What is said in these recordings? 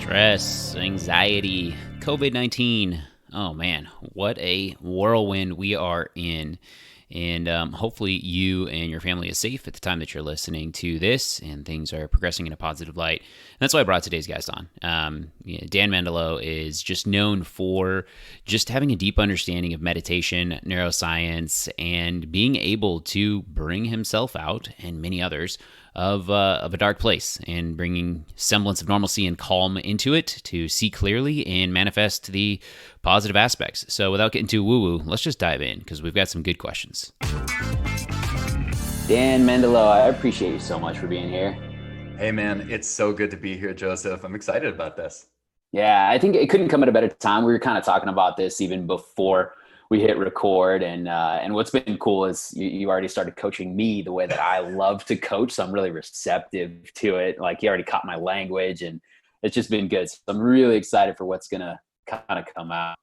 Stress, anxiety, COVID-19. Oh man, what a whirlwind we are in. And hopefully you and your family is safe at the time that you're listening to this and things are progressing in a positive light. And that's why I brought today's guest on. Dan Mendilow is just known for just having a deep understanding of meditation, neuroscience, and being able to bring himself out and many others of a dark place and bringing semblance of normalcy and calm into it to see clearly and manifest the positive aspects. So without getting too woo-woo, let's just dive in because we've got some good questions. Dan Mendilow, I appreciate you so much for being here. Hey man, it's so good to be here, Joseph. I'm excited about this. Yeah, I think it couldn't come at a better time. We were kind of talking about this even before we hit record, and what's been cool is you already started coaching me the way that I love to coach, so I'm really receptive to it. Like, you already caught my language, and it's just been good. So I'm really excited for what's gonna kind of come out.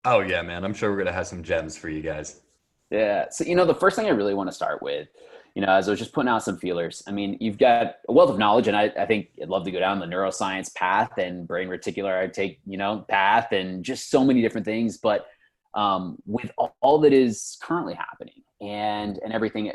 Oh yeah, man. I'm sure we're gonna have some gems for you guys. Yeah. So, the first thing I really want to start with, as I was just putting out some feelers, I mean, you've got a wealth of knowledge, and I think I'd love to go down the neuroscience path and brain reticular, I'd take, path and just so many different things. But with all that is currently happening and everything,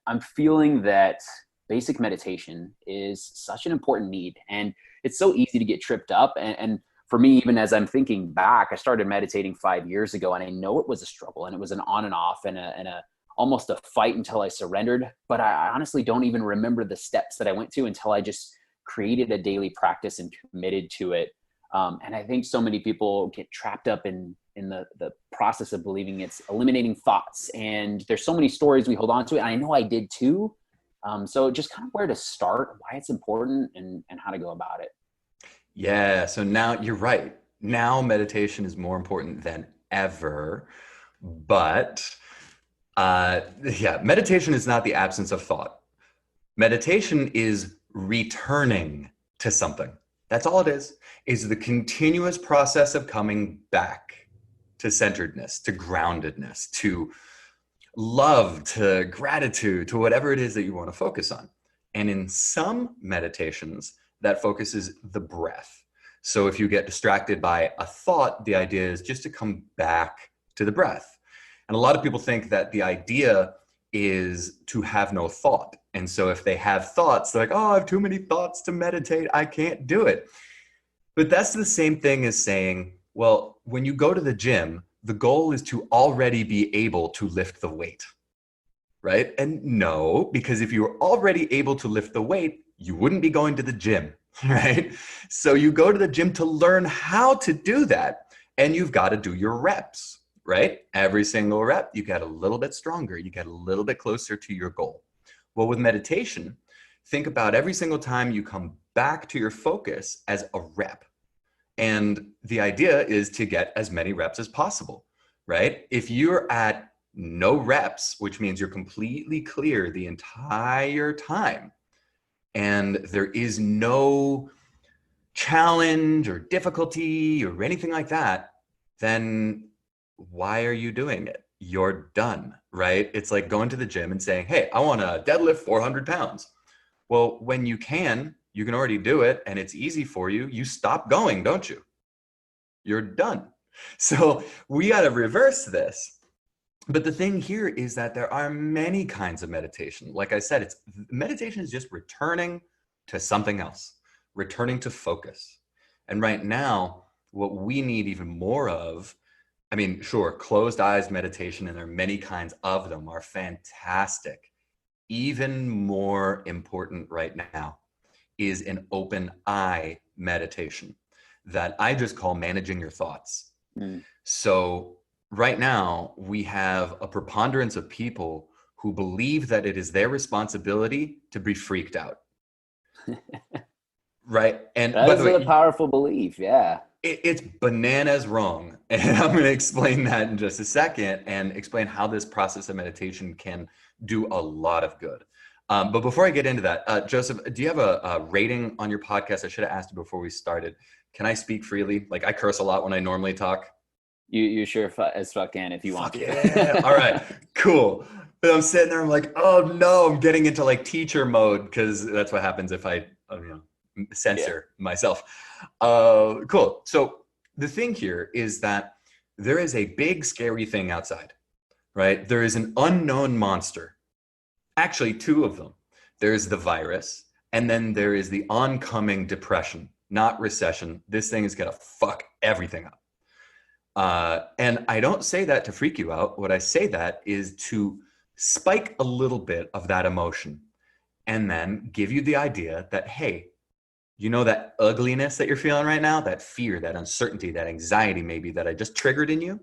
I'm feeling that basic meditation is such an important need, and it's so easy to get tripped up. And for me, even as I'm thinking back, I started meditating 5 years ago, and I know it was a struggle, and it was an on and off and a almost a fight until I surrendered. But I honestly don't even remember the steps that I went to until I just created a daily practice and committed to it. And I think so many people get trapped up in the process of believing it's eliminating thoughts. And there's so many stories we hold on to it. And I know I did too. So just kind of where to start, why it's important, and how to go about it. Yeah, so now you're right. Now meditation is more important than ever. But meditation is not the absence of thought. Meditation is returning to something. That's all it is the continuous process of coming back to centeredness, to groundedness, to love, to gratitude, to whatever it is that you want to focus on. And in some meditations, that focuses the breath. So if you get distracted by a thought, the idea is just to come back to the breath. And a lot of people think that the idea is to have no thought. And so if they have thoughts, they're like, oh, I have too many thoughts to meditate, I can't do it. But that's the same thing as saying, well, when you go to the gym, the goal is to already be able to lift the weight, right? And no, because if you were already able to lift the weight, you wouldn't be going to the gym, right? So you go to the gym to learn how to do that, and you've got to do your reps, right? Every single rep, you get a little bit stronger, you get a little bit closer to your goal. Well, with meditation, think about every single time you come back to your focus as a rep. And the idea is to get as many reps as possible, right? If you're at no reps, which means you're completely clear the entire time, and there is no challenge or difficulty or anything like that, then why are you doing it? You're done, right? It's like going to the gym and saying, hey, I want to deadlift 400 pounds. Well, when you can already do it and it's easy for you, you stop going, don't you? You're done. So we got to reverse this. But the thing here is that there are many kinds of meditation. Like I said, meditation is just returning to something else, returning to focus. And right now, what we need even more of, I mean, sure, closed eyes meditation, and there are many kinds of them, are fantastic. Even more important right now is an open eye meditation that I just call managing your thoughts. So right now, we have a preponderance of people who believe that it is their responsibility to be freaked out. Right? And that is a powerful belief, yeah. It's bananas wrong. And I'm going to explain that in just a second and explain how this process of meditation can do a lot of good. But before I get into that, Joseph, do you have a rating on your podcast? I should have asked you before we started. Can I speak freely? Like, I curse a lot when I normally talk. You sure as fuck can if you want to. Yeah. All right, cool. But I'm sitting there, I'm like, oh no, I'm getting into like teacher mode, because that's what happens if I censor myself. Cool. So the thing here is that there is a big scary thing outside, right? There is an unknown monster. Actually, two of them. There's the virus, and then there is the oncoming depression, not recession. This thing is going to fuck everything up. And I don't say that to freak you out. What I say that is to spike a little bit of that emotion and then give you the idea that, hey, you know, that ugliness that you're feeling right now, that fear, that uncertainty, that anxiety maybe that I just triggered in you,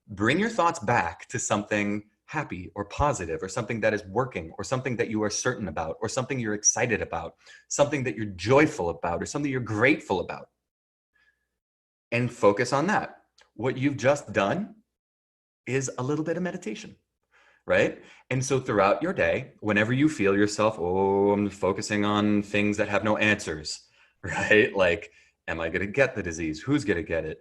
bring your thoughts back to something happy or positive or something that is working or something that you are certain about or something you're excited about, something that you're joyful about or something you're grateful about, and focus on that. What you've just done is a little bit of meditation, right? And so throughout your day, whenever you feel yourself, oh, I'm focusing on things that have no answers, right? Like, am I going to get the disease? Who's going to get it?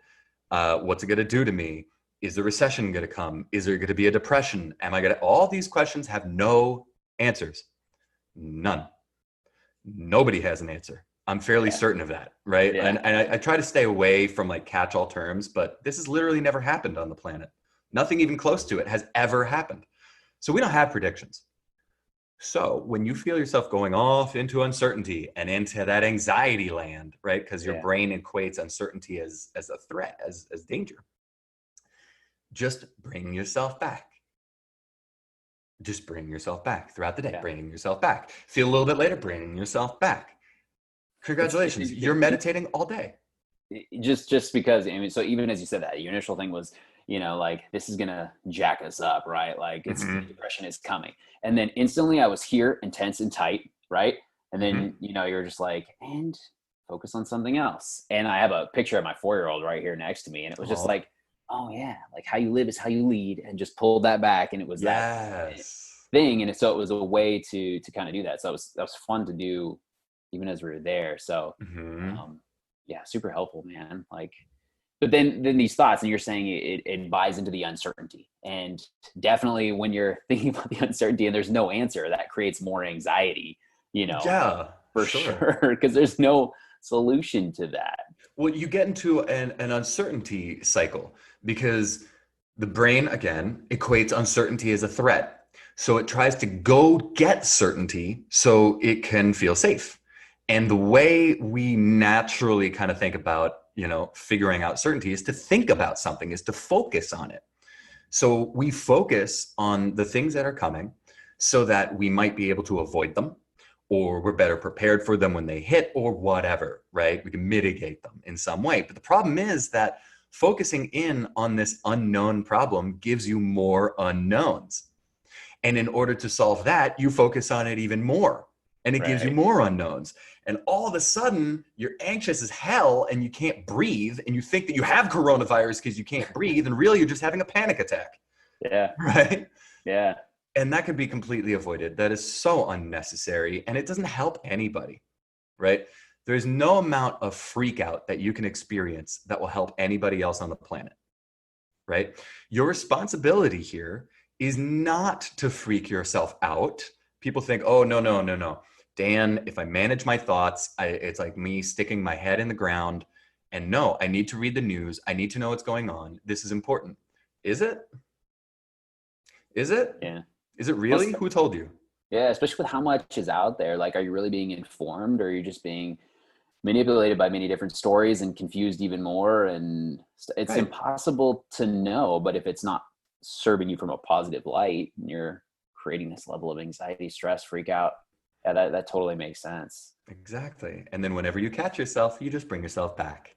What's it going to do to me? Is the recession going to come? Is there going to be a depression? Am I going to? All these questions have no answers. None. Nobody has an answer. I'm fairly certain of that, right? Yeah. And I try to stay away from like catch-all terms, but this has literally never happened on the planet. Nothing even close to it has ever happened. So we don't have predictions. So when you feel yourself going off into uncertainty and into that anxiety land, right? Because your brain equates uncertainty as a threat, as danger. Just bring yourself back. Just bring yourself back throughout the day, bringing yourself back. Feel a little bit later, bringing yourself back. Congratulations, you're meditating all day. Just because, I mean, so even as you said that, your initial thing was, you know, like, this is gonna jack us up, right? Like, it's depression is coming. And then instantly I was here, intense and tight, right? And then, you know, you're just like, and focus on something else. And I have a picture of my 4-year-old right here next to me. And it was just like, oh yeah, like how you live is how you lead, and just pulled that back. And it was that thing. And so it was a way to kind of do that. So that was fun to do even as we were there. So yeah, super helpful, man. Like, but then these thoughts, and you're saying it buys into the uncertainty. And definitely when you're thinking about the uncertainty and there's no answer, that creates more anxiety, you know. Yeah, for sure. Because there's no solution to that. Well, you get into an uncertainty cycle because the brain, again, equates uncertainty as a threat. So it tries to go get certainty so it can feel safe. And the way we naturally kind of think about, you know, figuring out certainty is to think about something, is to focus on it. So we focus on the things that are coming so that we might be able to avoid them, or we're better prepared for them when they hit, or whatever, right? We can mitigate them in some way. But the problem is that focusing in on this unknown problem gives you more unknowns. And in order to solve that, you focus on it even more. And it gives you more unknowns. And all of a sudden, you're anxious as hell and you can't breathe. And you think that you have coronavirus because you can't breathe. And really, you're just having a panic attack. Yeah. Right? Yeah. And that could be completely avoided. That is so unnecessary. And it doesn't help anybody. Right? There's no amount of freak out that you can experience that will help anybody else on the planet. Right? Your responsibility here is not to freak yourself out. People think, oh, no. Dan, if I manage my thoughts, it's like me sticking my head in the ground. And no, I need to read the news. I need to know what's going on. This is important. Is it? Is it? Yeah. Is it really? Who told you? Yeah, especially with how much is out there. Like, are you really being informed, or are you just being manipulated by many different stories and confused even more? And it's impossible to know. But if it's not serving you from a positive light, and you're creating this level of anxiety, stress, freak out, yeah, that totally makes sense. Exactly. And then whenever you catch yourself, you just bring yourself back.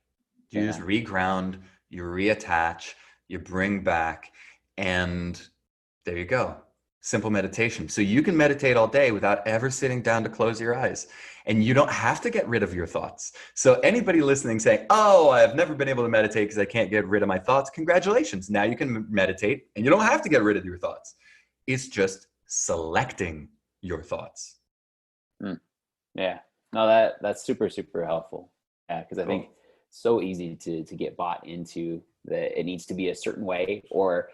You just reground, you reattach, you bring back, and there you go. Simple meditation. So you can meditate all day without ever sitting down to close your eyes. And you don't have to get rid of your thoughts. So anybody listening saying, oh, I've never been able to meditate because I can't get rid of my thoughts, congratulations. Now you can meditate and you don't have to get rid of your thoughts. It's just selecting your thoughts. Yeah, no, that's super, super helpful. Yeah, because I think it's so easy to get bought into that it needs to be a certain way, or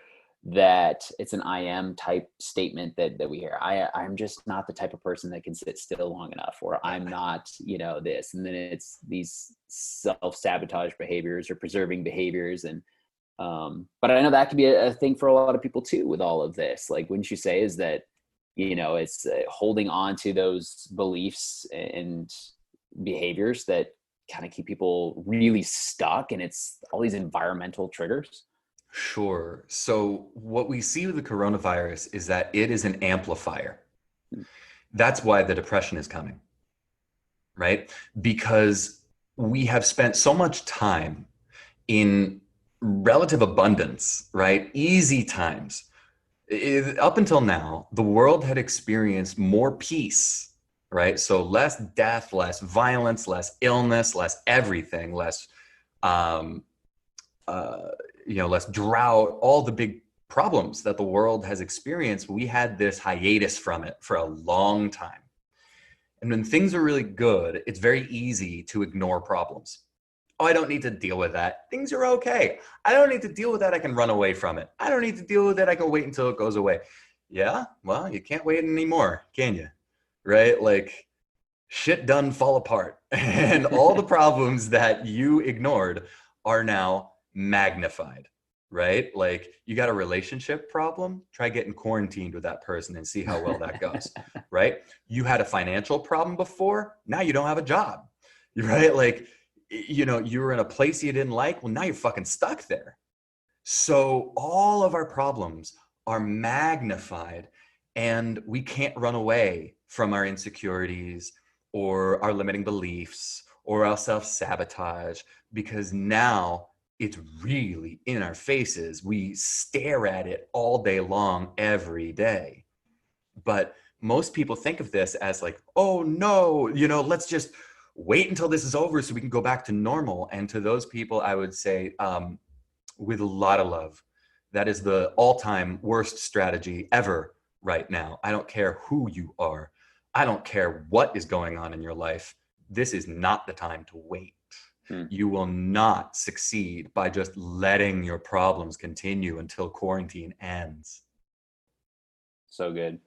that it's an I am type statement that we hear. I'm just not the type of person that can sit still long enough, or I'm not, this. And then it's these self-sabotage behaviors or preserving behaviors. And, but I know that could be a thing for a lot of people too, with all of this. Like, wouldn't you say is that, it's holding on to those beliefs and behaviors that kind of keep people really stuck, and it's all these environmental triggers? Sure. So what we see with the coronavirus is that it is an amplifier. That's why the depression is coming, right? Because we have spent so much time in relative abundance, right? Easy times. Up until now, the world had experienced more peace, right? So less death, less violence, less illness, less everything, less less drought, all the big problems that the world has experienced. We had this hiatus from it for a long time. And when things are really good, it's very easy to ignore problems. Oh, I don't need to deal with that. Things are okay. I don't need to deal with that. I can run away from it. I don't need to deal with it. I can wait until it goes away. Yeah, well, you can't wait anymore, can you? Right? Like, shit done fall apart. And all the problems that you ignored are now magnified, right? Like, you got a relationship problem, try getting quarantined with that person and see how well that goes, right? You had a financial problem before, now you don't have a job, right? Like, you were in a place you didn't like, well, now you're fucking stuck there. So all of our problems are magnified, and we can't run away from our insecurities or our limiting beliefs or our self-sabotage, because now it's really in our faces. We stare at it all day long, every day. But most people think of this as like, oh no, let's just wait until this is over so we can go back to normal. And to those people, I would say, with a lot of love, that is the all-time worst strategy ever right now. I don't care who you are. I don't care what is going on in your life. This is not the time to wait. You will not succeed by just letting your problems continue until quarantine ends. So good.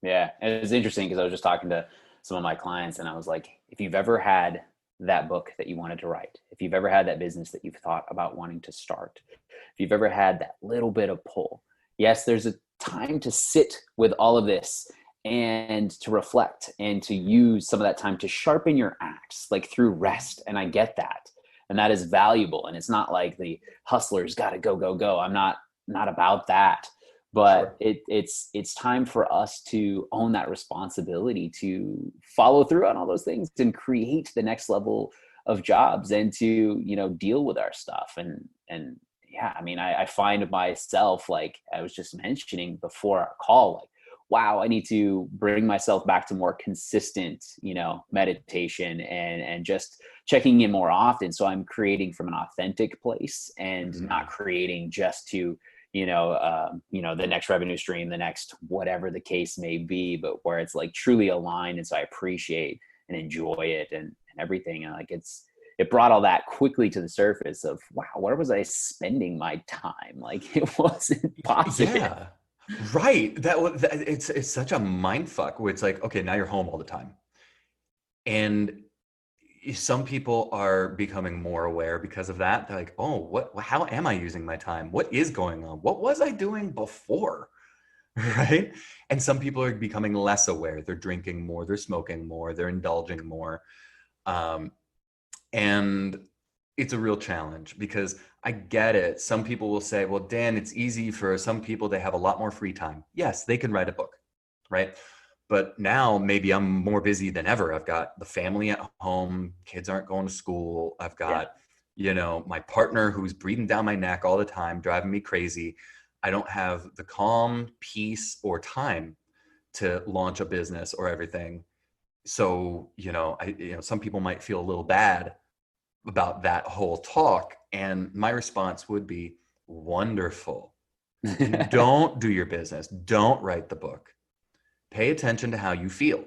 Yeah. And it's interesting because I was just talking to some of my clients, and I was like, if you've ever had that book that you wanted to write, if you've ever had that business that you've thought about wanting to start, if you've ever had that little bit of pull, yes, there's a time to sit with all of this and to reflect and to use some of that time to sharpen your axe, like through rest. And I get that. And that is valuable. And it's not like the hustler's got to go, go, go. I'm not about that. But Sure. it's time for us to own that responsibility to follow through on all those things and create the next level of jobs, and to, deal with our stuff. And yeah, I mean, I find myself, like I was just mentioning before our call, like, wow, I need to bring myself back to more consistent, meditation and just checking in more often. So I'm creating from an authentic place and not creating just to, the next revenue stream, the next whatever the case may be, but where it's like truly aligned. And so I appreciate and enjoy it and everything. And like, it brought all that quickly to the surface of, wow, where was I spending my time? Like, it wasn't positive. Yeah. Right. It's such a mind fuck where it's like, okay, now you're home all the time. And some people are becoming more aware because of that. They're like, oh, how am I using my time? What is going on? What was I doing before? Right. And some people are becoming less aware. They're drinking more, they're smoking more, they're indulging more. And it's a real challenge, because I get it. Some people will say, well, Dan, it's easy for some people. They have a lot more free time. Yes, they can write a book, right? But now maybe I'm more busy than ever. I've got the family at home. Kids aren't going to school. I've got, my partner who's breathing down my neck all the time, driving me crazy. I don't have the calm, peace, or time to launch a business or everything. So, some people might feel a little bad about that whole talk. And my response would be, wonderful. Don't do your business. Don't write the book. Pay attention to how you feel,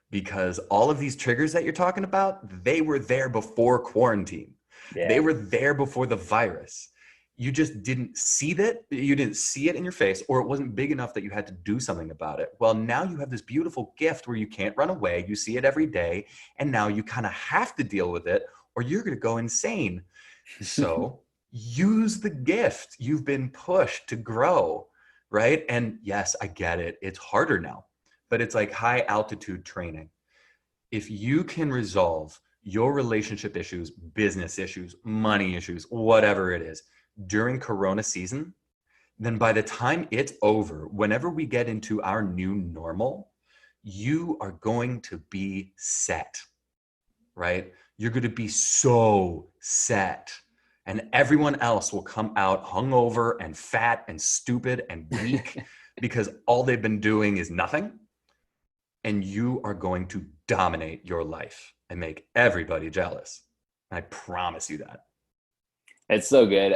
because all of these triggers that you're talking about, they were there before quarantine. Yeah. They were there before the virus. you just didn't see that, you didn't see it in your face, or it wasn't big enough that you had to do something about it. Well, now you have this beautiful gift where you can't run away. You see it every day. And now you kind of have to deal with it or you're going to go insane. So use the gift. You've been pushed to grow, right? And yes, I get it. It's harder now, but it's like high altitude training. If you can resolve your relationship issues, business issues, money issues, whatever it is, during Corona season, then by the time it's over, whenever we get into our new normal, you are going to be set, right? You're going to be so set. And everyone else will come out hungover and fat and stupid and weak because all they've been doing is nothing. And you are going to dominate your life and make everybody jealous. I promise you that. It's so good.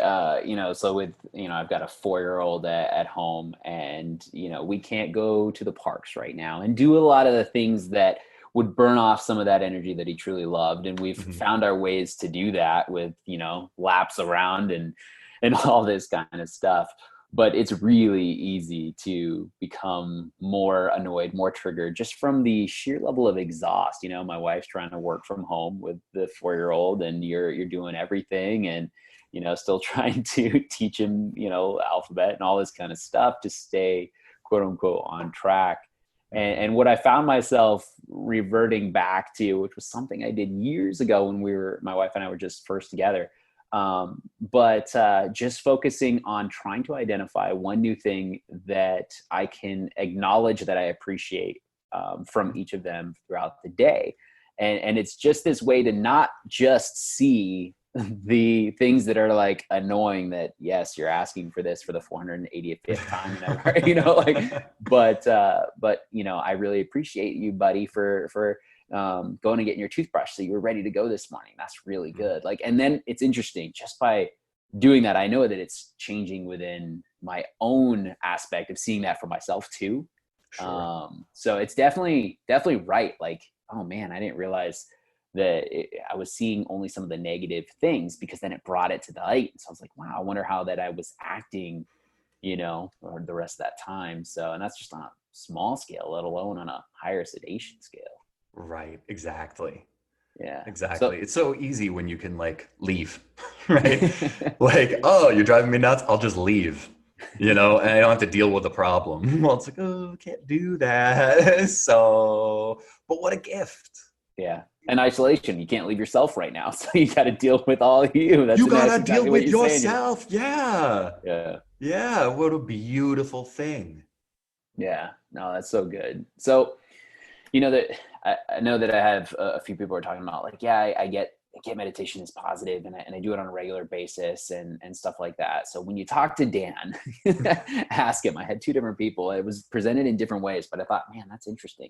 So with, I've got a 4-year-old at home, and, we can't go to the parks right now and do a lot of the things that would burn off some of that energy that he truly loved. And we've found our ways to do that with, laps around and all this kind of stuff. But it's really easy to become more annoyed, more triggered just from the sheer level of exhaust. My wife's trying to work from home with the 4-year-old, and you're doing everything, and still trying to teach him, alphabet and all this kind of stuff to stay, quote unquote, on track. And what I found myself reverting back to, which was something I did years ago when my wife and I were just first together, but just focusing on trying to identify one new thing that I can acknowledge that I appreciate from each of them throughout the day. And it's just this way to not just see the things that are like annoying that, yes, you're asking for this for the 485th time, but I really appreciate you, buddy, for going and getting your toothbrush so you were ready to go this morning. That's really good. And then it's interesting, just by doing that, I know that it's changing within my own aspect of seeing that for myself too. Sure. So it's definitely right. Oh man, I didn't realize that I was seeing only some of the negative things, because then it brought it to the light. So I was like, wow, I wonder how that I was acting, or the rest of that time. So, and that's just on a small scale, let alone on a higher sedation scale. Right. Exactly. Yeah. Exactly. It's so easy when you can leave, right? Oh, you're driving me nuts. I'll just leave, and I don't have to deal with the problem. Well, it's can't do that. So, but what a gift. Yeah. And isolation. You can't leave yourself right now. So you got to deal with all you. You got to deal with yourself. Yeah. Yeah. Yeah. What a beautiful thing. Yeah. No, that's so good. So, that I know that I have a few people are talking about I get meditation is positive, and I do it on a regular basis and stuff like that. So when you talk to Dan, ask him. I had 2 different people. It was presented in different ways, but I thought, man, that's interesting.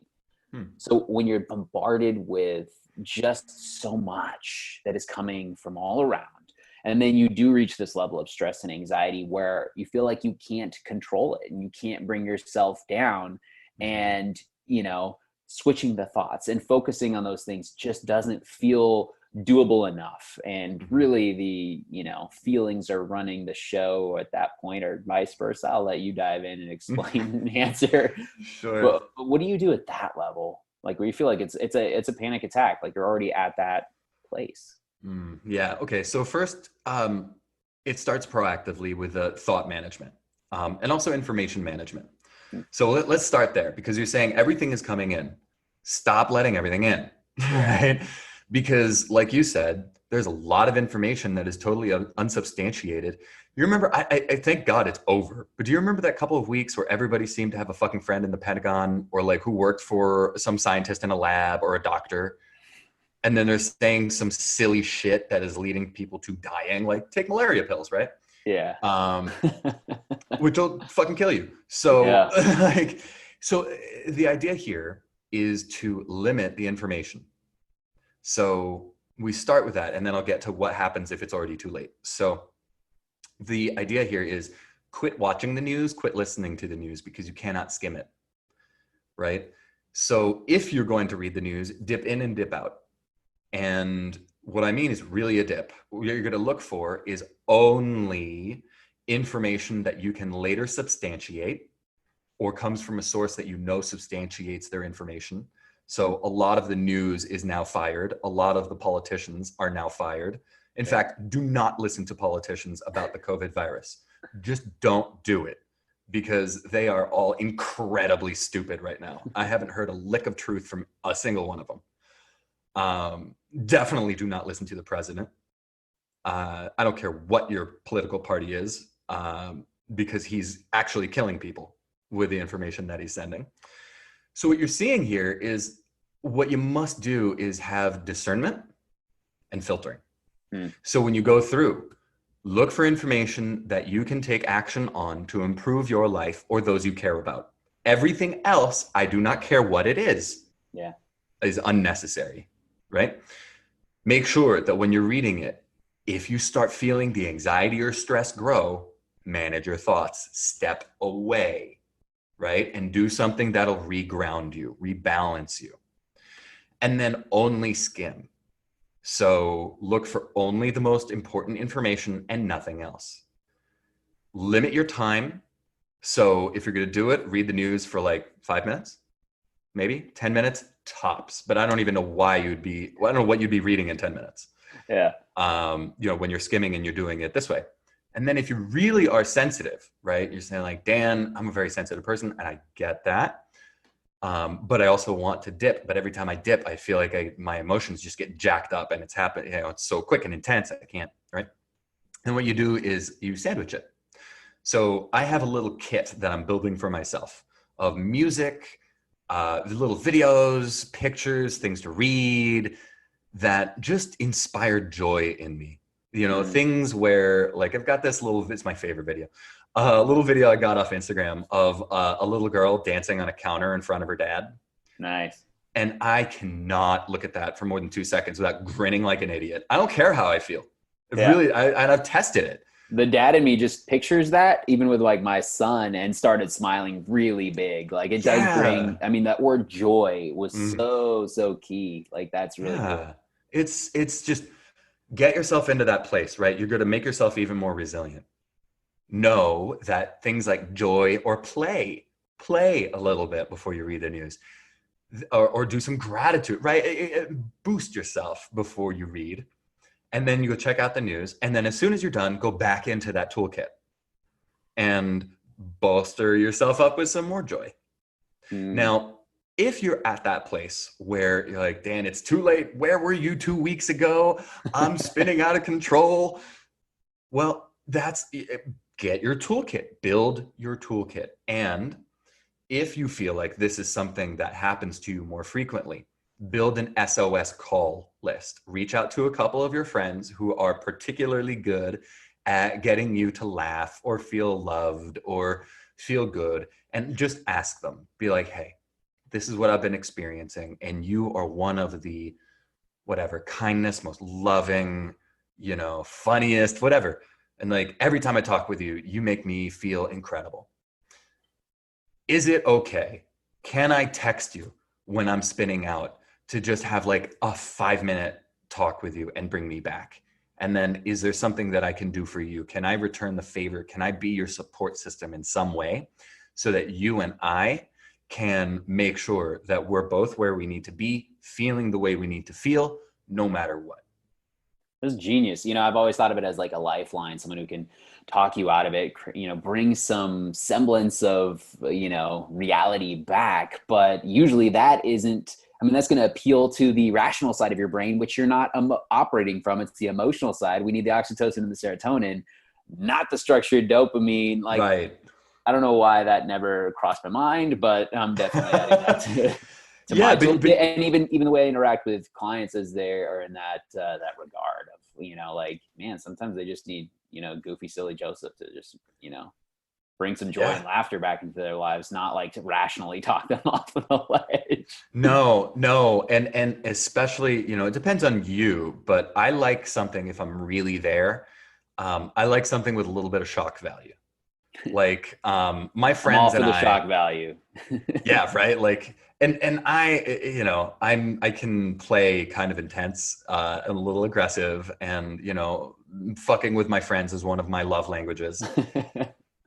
So when you're bombarded with just so much that is coming from all around, and then you do reach this level of stress and anxiety where you feel like you can't control it and you can't bring yourself down, and, switching the thoughts and focusing on those things just doesn't feel doable enough. And really the, feelings are running the show at that point, or vice versa. I'll let you dive in and explain and answer. Sure. But what do you do at that level? Where you feel like it's a panic attack, you're already at that place. Yeah. Okay. So first, it starts proactively with thought management, and also information management. So let's start there, because you're saying everything is coming in. Stop letting everything in, right? Because like you said, there's a lot of information that is totally unsubstantiated. You remember, I thank God it's over, but do you remember that couple of weeks where everybody seemed to have a fucking friend in the Pentagon, or who worked for some scientist in a lab or a doctor? And then they're saying some silly shit that is leading people to dying, take malaria pills, right? Yeah. Which will fucking kill you. So yeah. So the idea here is to limit the information. So we start with that, and then I'll get to what happens if it's already too late. So the idea here is quit watching the news, quit listening to the news, because you cannot skim it, right? So if you're going to read the news, dip in and dip out. And what I mean is really a dip. What you're going to look for is only information that you can later substantiate or comes from a source that you know substantiates their information. So a lot of the news is now fired. A lot of the politicians are now fired. In fact, do not listen to politicians about the COVID virus. Just don't do it, because they are all incredibly stupid right now. I haven't heard a lick of truth from a single one of them. Definitely do not listen to the president. I don't care what your political party is, because he's actually killing people with the information that he's sending. So what you're seeing here is what you must do is have discernment and filtering. So when you go through, look for information that you can take action on to improve your life or those you care about. Everything else, I do not care what it is unnecessary, right? Make sure that when you're reading it, if you start feeling the anxiety or stress grow, manage your thoughts, step away, right? And do something that'll reground you, rebalance you. And then only skim. So look for only the most important information and nothing else. Limit your time. So if you're going to do it, read the news for like 5 minutes, maybe 10 minutes tops. But I don't even know I don't know what you'd be reading in 10 minutes. Yeah. When you're skimming and you're doing it this way. And then if you really are sensitive, right? You're saying like, Dan, I'm a very sensitive person and I get that. But I also want to dip. But every time I dip, I feel like my emotions just get jacked up and it's happening. It's so quick and intense. I can't, right? And what you do is you sandwich it. So I have a little kit that I'm building for myself of music, little videos, pictures, things to read that just inspired joy in me. Things where like I've got it's my favorite video. A little video I got off Instagram of a little girl dancing on a counter in front of her dad. Nice. And I cannot look at that for more than 2 seconds without grinning like an idiot. I don't care how I feel. Really, I've tested it. The dad in me just pictures that, even with like my son, and started smiling really big. Like it does bring, that word joy was so key. Like that's really cool. It's just get yourself into that place, right? You're going to make yourself even more resilient. Know that things like joy or play a little bit before you read the news, or do some gratitude, right? Boost yourself before you read, and then you go check out the news. And then as soon as you're done, go back into that toolkit and bolster yourself up with some more joy. Now, if you're at that place where you're like, Dan, it's too late. Where were you 2 weeks ago? I'm spinning out of control. Well, get your toolkit, build your toolkit. And if you feel like this is something that happens to you more frequently, build an SOS call list. Reach out to a couple of your friends who are particularly good at getting you to laugh or feel loved or feel good, and just ask them. Be like, hey, this is what I've been experiencing, and you are one of the kindest, most loving, funniest, whatever. And like every time I talk with you, you make me feel incredible. Is it okay? Can I text you when I'm spinning out to just have like a 5-minute talk with you and bring me back? And then is there something that I can do for you? Can I return the favor? Can I be your support system in some way so that you and I can make sure that we're both where we need to be, feeling the way we need to feel, no matter what? This is genius. I've always thought of it as like a lifeline, someone who can talk you out of it, bring some semblance of, reality back. But usually that isn't, that's going to appeal to the rational side of your brain, which you're not operating from. It's the emotional side. We need the oxytocin and the serotonin, not the structured dopamine. Like, right. I don't know why that never crossed my mind, but I'm definitely adding that to my tool. And even the way I interact with clients as they are in that regard of, sometimes they just need, goofy, silly Joseph to just, bring some joy and laughter back into their lives, not like to rationally talk them off of the ledge. No. And especially, it depends on you, but I like something if I'm really there. I like something with a little bit of shock value. Like my friends and I, shock value. Yeah, right. Like And I, you know, I can play kind of intense, and a little aggressive, and, you know, fucking with my friends is one of my love languages.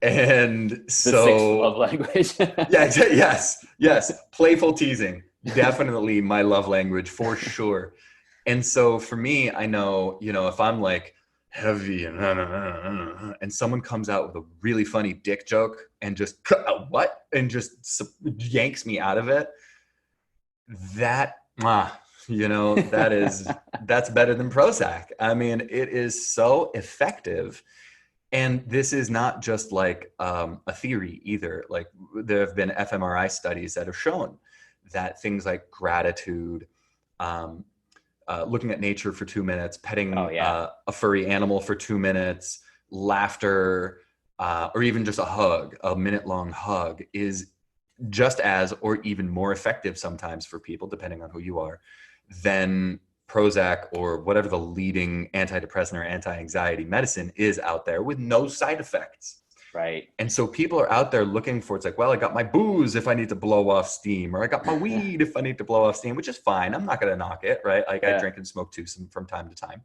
And The sixth so, love language. yeah, yes, playful teasing, definitely my love language for sure. And so for me, I know, you know, if I'm like heavy and someone comes out with a really funny dick joke and just what and just yanks me out of it, that you know, that's better than Prozac. I mean, it is so effective. And this is not just like a theory either. Like, there have been fMRI studies that have shown that things like gratitude, um, looking at nature for 2 minutes, petting a furry animal for 2 minutes, laughter, or even just a hug, a minute-long hug, is just as, or even more effective sometimes for people, depending on who you are, than Prozac or whatever the leading antidepressant or anti-anxiety medicine is out there, with no side effects. Right. And so people are out there looking for, it's like, well, I got my booze if I need to blow off steam, or I got my weed if I need to blow off steam, which is fine. I'm not going to knock it, right? Like, I drink and smoke too from time to time.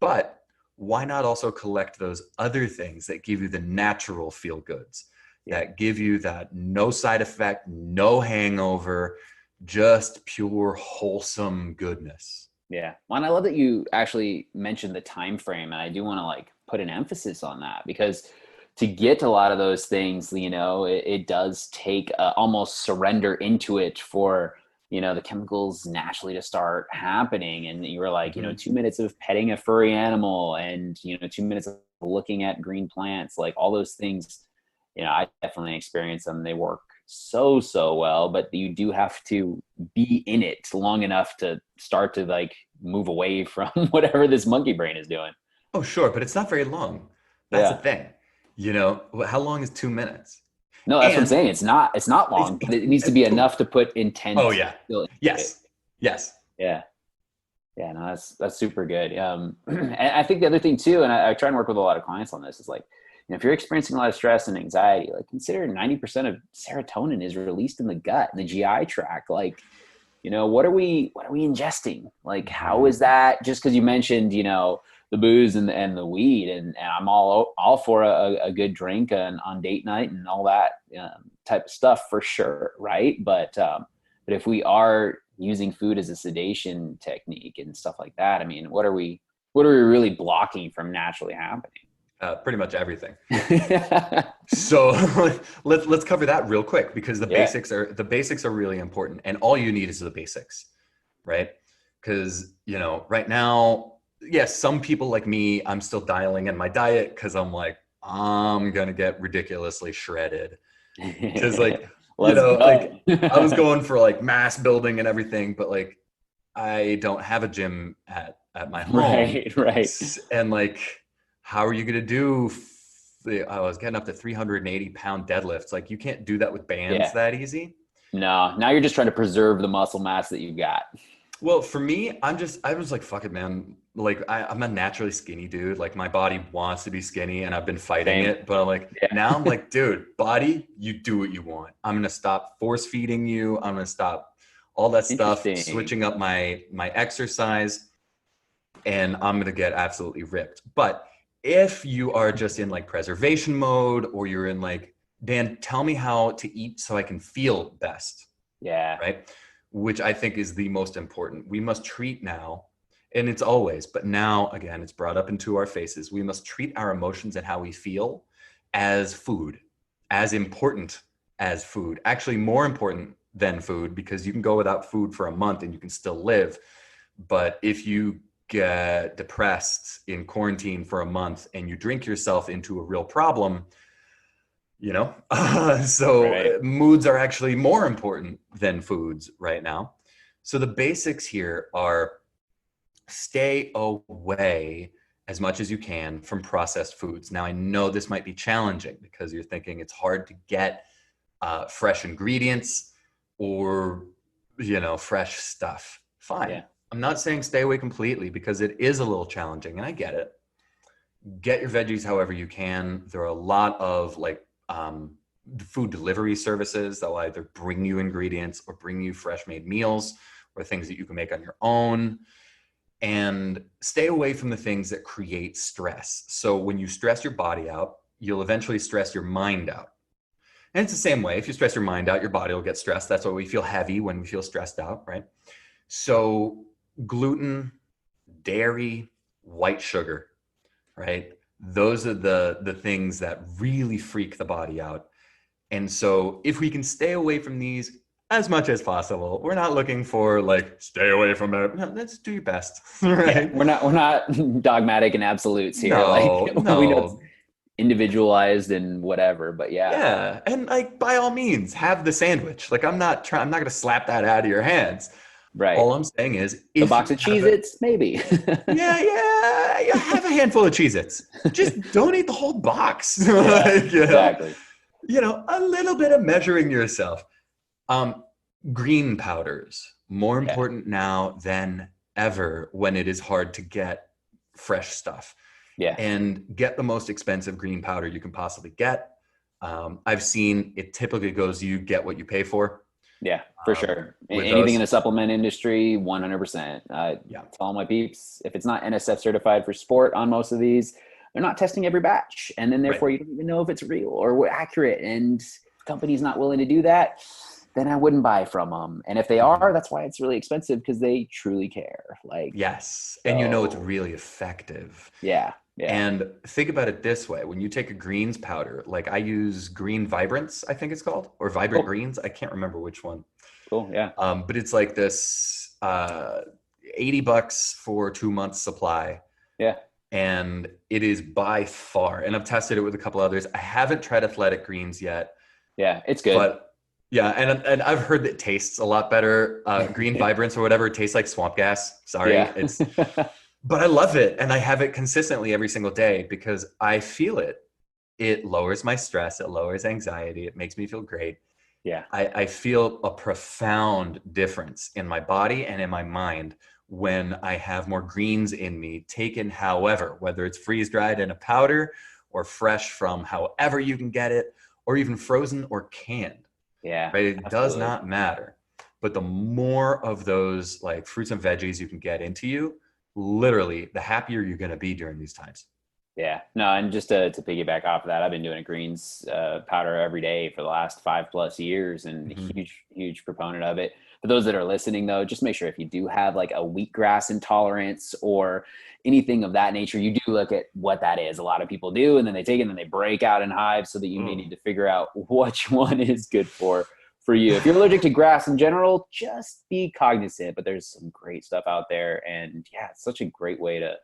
But why not also collect those other things that give you the natural feel goods, that give you that no side effect, no hangover, just pure wholesome goodness. Yeah. Well, and I love that you actually mentioned the time frame, and I do want to like put an emphasis on that, because to get a lot of those things, you know, it does take almost surrender into it for, you know, the chemicals naturally to start happening. And you were like, you know, 2 minutes of petting a furry animal, and, you know, 2 minutes of looking at green plants, like all those things, you know, I definitely experience them. They work so well, but you do have to be in it long enough to start to like move away from whatever this monkey brain is doing. Oh, sure. But it's not very long. That's the thing. You know, how long is 2 minutes? No, that's what I'm saying. It's not long, but it needs to be enough to put intent. Oh yeah. Yes. Yes. Yeah. Yeah. No, that's super good. And I think the other thing too, and I try and work with a lot of clients on this, is like, you know, if you're experiencing a lot of stress and anxiety, like, consider 90% of serotonin is released in the gut, in the GI tract. Like, you know, what are we ingesting? Like, how is that? Just because you mentioned, you know, the booze and the weed, and I'm all for a good drink on date night and all that type of stuff for sure, right? But if we are using food as a sedation technique and stuff like that, I mean, what are we really blocking from naturally happening? Pretty much everything. So let's cover that real quick, because the basics are really important, and all you need is the basics, right? Because, you know, right now, yes, some people like me, I'm still dialing in my diet because I'm like, I'm gonna get ridiculously shredded. Because, like, you know, like, I was going for like mass building and everything, but like, I don't have a gym at my home, right. And like, how are you gonna do? I was getting up to 380-pound deadlifts. Like, you can't do that with bands that easy. No, now you're just trying to preserve the muscle mass that you've got. Well, for me, I was like, fuck it, man. Like, I'm a naturally skinny dude. Like, my body wants to be skinny, and I've been fighting it. But I'm like, now I'm like, dude, body, you do what you want. I'm going to stop force feeding you. I'm going to stop all that stuff, switching up my exercise, and I'm going to get absolutely ripped. But if you are just in like preservation mode, or you're in like, Dan, tell me how to eat so I can feel best. Yeah. Right. Which I think is the most important. We must treat now, and it's always, but now again, it's brought up into our faces. We must treat our emotions and how we feel as food, as important as food, actually more important than food, because you can go without food for a month and you can still live. But if you get depressed in quarantine for a month and you drink yourself into a real problem, you know, moods are actually more important than foods right now. So the basics here are: stay away as much as you can from processed foods. Now, I know this might be challenging because you're thinking it's hard to get fresh ingredients or, you know, fresh stuff. Fine. Yeah. I'm not saying stay away completely, because it is a little challenging, and I get it. Get your veggies however you can. There are a lot of like food delivery services. They'll either bring you ingredients or bring you fresh made meals or things that you can make on your own. And stay away from the things that create stress. So when you stress your body out, you'll eventually stress your mind out. And it's the same way. If you stress your mind out, your body will get stressed. That's why we feel heavy when we feel stressed out, right? So gluten, dairy, white sugar, right? Those are the things that really freak the body out. And so if we can stay away from these as much as possible, we're not looking for like, stay away from it. No, let's do your best, right? Yeah, we're not dogmatic and absolutes here. No, Like no. we know it's individualized and whatever, but yeah. Yeah. And like, by all means, have the sandwich. Like I'm not going to slap that out of your hands. Right. All I'm saying is, a box of Cheez-Its, maybe. yeah, have a handful of Cheez-Its. Just don't eat the whole box. Yeah, like, exactly. A little bit of measuring yourself. Green powders, more important now than ever when it is hard to get fresh stuff. Yeah. And get the most expensive green powder you can possibly get. I've seen it typically goes, you get what you pay for. Yeah, for sure. Anything in the supplement industry, 100%. Tell all my peeps, if it's not NSF certified for sport on most of these, they're not testing every batch. And then therefore you don't even know if it's real or accurate. And if the company's not willing to do that, then I wouldn't buy from them. And if they are, that's why it's really expensive, because they truly care. Like, yes. So, and it's really effective. Yeah. Yeah. And think about it this way. When you take a greens powder, like I use Green Vibrance, I think it's called, or Vibrant Greens. I can't remember which one. Cool. Yeah. But it's like this $80 for 2 months supply. Yeah. And it is by far, and I've tested it with a couple others. I haven't tried Athletic Greens yet. Yeah, it's good. But yeah, and I've heard that it tastes a lot better. Green Vibrance or whatever, it tastes like swamp gas. Sorry. Yeah. But I love it, and I have it consistently every single day because I feel it. It lowers my stress. It lowers anxiety. It makes me feel great. Yeah. I feel a profound difference in my body and in my mind when I have more greens in me, taken however, whether it's freeze-dried in a powder or fresh from however you can get it, or even frozen or canned. Yeah. Right? It does not matter. But the more of those like fruits and veggies you can get into you, literally, the happier you're going to be during these times. Yeah, no, and just to piggyback off of that, I've been doing a greens powder every day for the last 5+ years, and huge proponent of it. For those that are listening, though, just make sure if you do have like a wheatgrass intolerance or anything of that nature, you do look at what that is. A lot of people do, and then they take it and then they break out in hives, so that you may need to figure out which one is good for you. If you're allergic to grass in general, just be cognizant, but there's some great stuff out there. And yeah, it's such a great way to,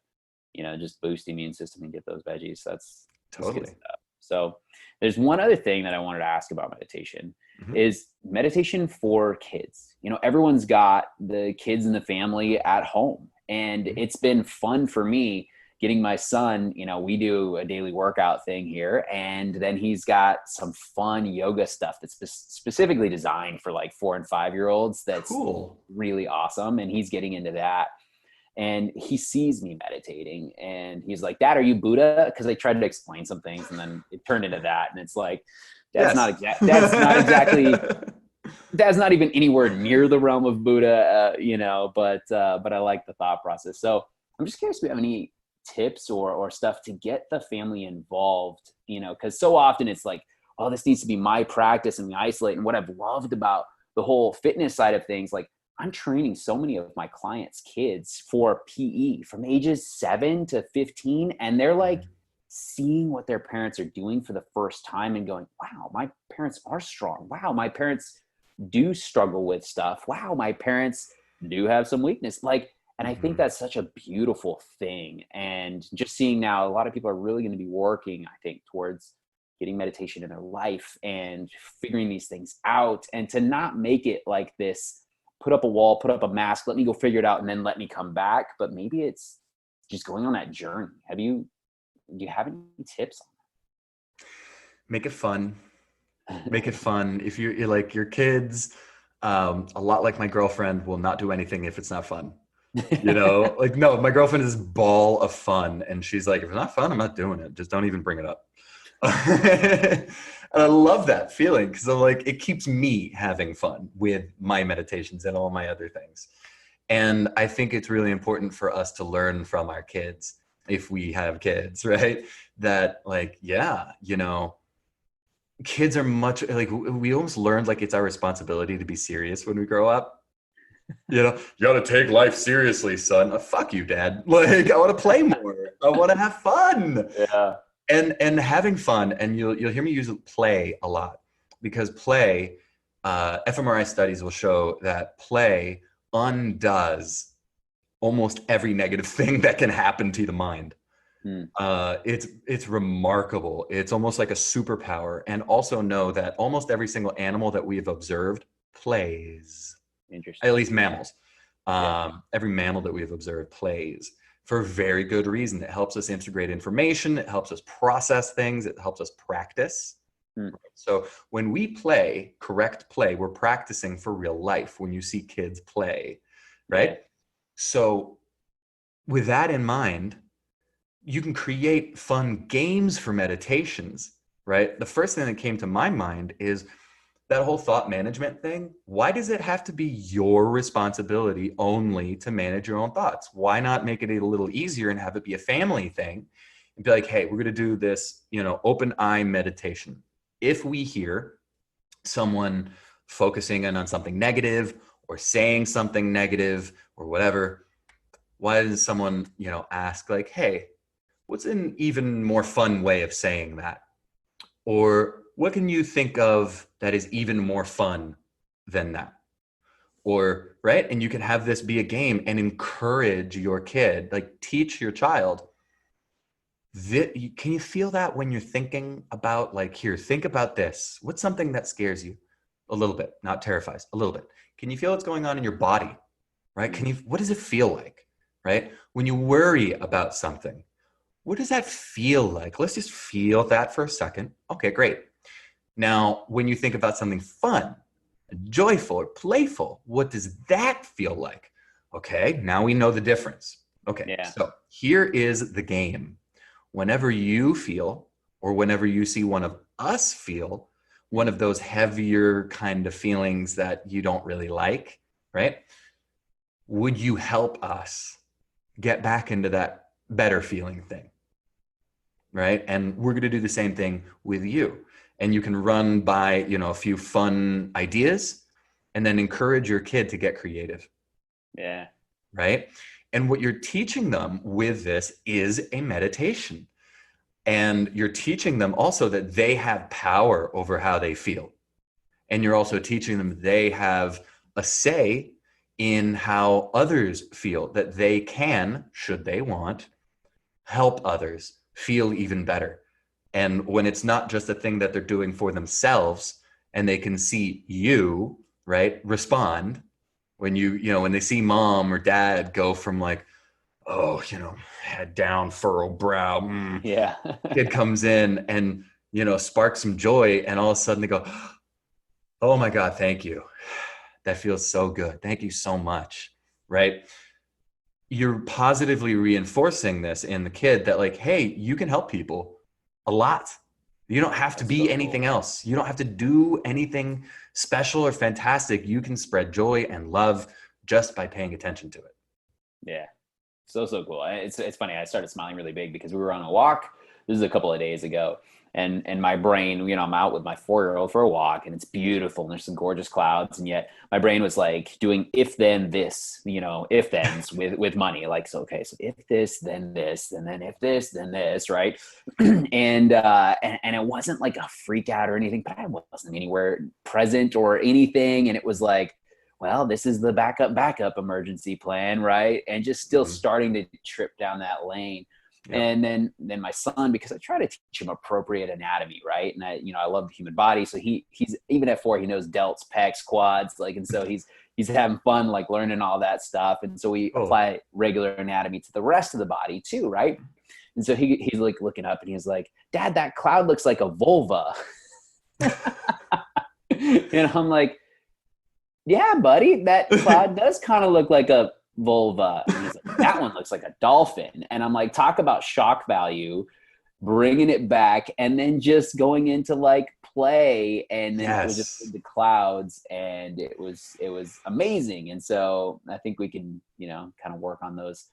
just boost the immune system and get those veggies. That's totally good stuff. So there's one other thing that I wanted to ask about meditation is meditation for kids. Everyone's got the kids in the family at home, and it's been fun for me getting my son, we do a daily workout thing here, and then he's got some fun yoga stuff that's specifically designed for like 4 and 5-year-olds. That's cool. Really awesome. And he's getting into that. And he sees me meditating and he's like, "Dad, are you Buddha?" Because I tried to explain some things and then it turned into that. And it's like, that's not even anywhere near the realm of Buddha, but I like the thought process. So I'm just curious if you have any tips or stuff to get the family involved, because so often it's like, oh, this needs to be my practice, and we isolate. And what I've loved about the whole fitness side of things, like I'm training so many of my clients' kids for PE from ages 7 to 15. And they're like seeing what their parents are doing for the first time and going, wow, my parents are strong. Wow, my parents do struggle with stuff. Wow, my parents do have some weakness. And I think that's such a beautiful thing. And just seeing now, a lot of people are really going to be working, I think, towards getting meditation in their life and figuring these things out, and to not make it like this, put up a wall, put up a mask, let me go figure it out, and then let me come back. But maybe it's just going on that journey. Do you have any tips on that? Make it fun. Make it fun. If you're like your kids, a lot like my girlfriend, will not do anything if it's not fun. No, my girlfriend is a ball of fun, and she's like, if it's not fun, I'm not doing it. Just don't even bring it up. And I love that feeling because I'm like, it keeps me having fun with my meditations and all my other things. And I think it's really important for us to learn from our kids, if we have kids, right? That like, yeah, you know, kids are much like, we almost learned like it's our responsibility to be serious when we grow up. You know, you got to take life seriously, son. Fuck you, dad. Like, I want to play more. I want to have fun. Yeah. And having fun, and you'll hear me use play a lot, because play, fMRI studies will show that play undoes almost every negative thing that can happen to the mind. It's remarkable. It's almost like a superpower. And also know that almost every single animal that we have observed plays. Interesting. At least mammals. Every mammal that we have observed plays for very good reason. It helps us integrate information. It helps us process things. It helps us practice. So when we play, correct play, we're practicing for real life when you see kids play, right? Yeah. So with that in mind, you can create fun games for meditations, right? The first thing that came to my mind is that whole thought management thing. Why does it have to be your responsibility only to manage your own thoughts? Why not make it a little easier and have it be a family thing and be like, hey, we're going to do this, you know, open eye meditation. If we hear someone focusing in on something negative or saying something negative or whatever, why doesn't someone, you know, ask like, hey, what's an even more fun way of saying that? Or what can you think of that is even more fun than that? Or, right? And you can have this be a game and encourage your kid, like teach your child. Can you feel that when you're thinking about like, here, think about this. What's something that scares you a little bit, not terrifies, a little bit. Can you feel what's going on in your body, right? What does it feel like, right? When you worry about something, what does that feel like? Let's just feel that for a second. Okay, great. Now, when you think about something fun, joyful, or playful, what does that feel like? Okay, now we know the difference. Okay, So here is the game. Whenever you feel, or whenever you see one of us feel, one of those heavier kind of feelings that you don't really like, right? Would you help us get back into that better feeling thing? Right? And we're going to do the same thing with you. And you can run by, you know, a few fun ideas and then encourage your kid to get creative. Yeah. Right? And what you're teaching them with this is a meditation. And you're teaching them also that they have power over how they feel. And you're also teaching them they have a say in how others feel, that they can, should they want, help others feel even better. And when it's not just a thing that they're doing for themselves and they can see you, right, respond when when they see mom or dad go from like, oh, you know, head down, furrowed brow. Yeah. Kid comes in and, you know, sparks some joy. And all of a sudden they go, oh my God, thank you. That feels so good. Thank you so much. Right. You're positively reinforcing this in the kid that like, hey, you can help people a lot. You don't have to be anything else. You don't have to do anything special or fantastic. You can spread joy and love just by paying attention to it. Yeah. So cool. It's funny. I started smiling really big because we were on a walk. This is a couple of days ago. And my brain, you know, I'm out with my 4-year-old for a walk and it's beautiful and there's some gorgeous clouds. And yet my brain was like doing if then this, you know, if thens with money. Like, so, okay, so if this, then this, and then if this, then this, right? and it wasn't like a freak out or anything, but I wasn't anywhere present or anything. And it was like, well, this is the backup emergency plan, right? And just still starting to trip down that lane. Yep. And then my son, because I try to teach him appropriate anatomy, right? And I love the human body. So he's even at 4, he knows delts, pecs, quads, like, and so he's having fun, like learning all that stuff. And so we apply regular anatomy to the rest of the body too, right? And so he's like looking up and he's like, Dad, that cloud looks like a vulva. And I'm like, yeah, buddy, that cloud does kind of look like a vulva. And he's like, that one looks like a dolphin. And I'm like, talk about shock value. bringing it back, and then just going into like play, and then it was just Yes. the clouds, and it was amazing. And so I think we can, you know, kind of work on those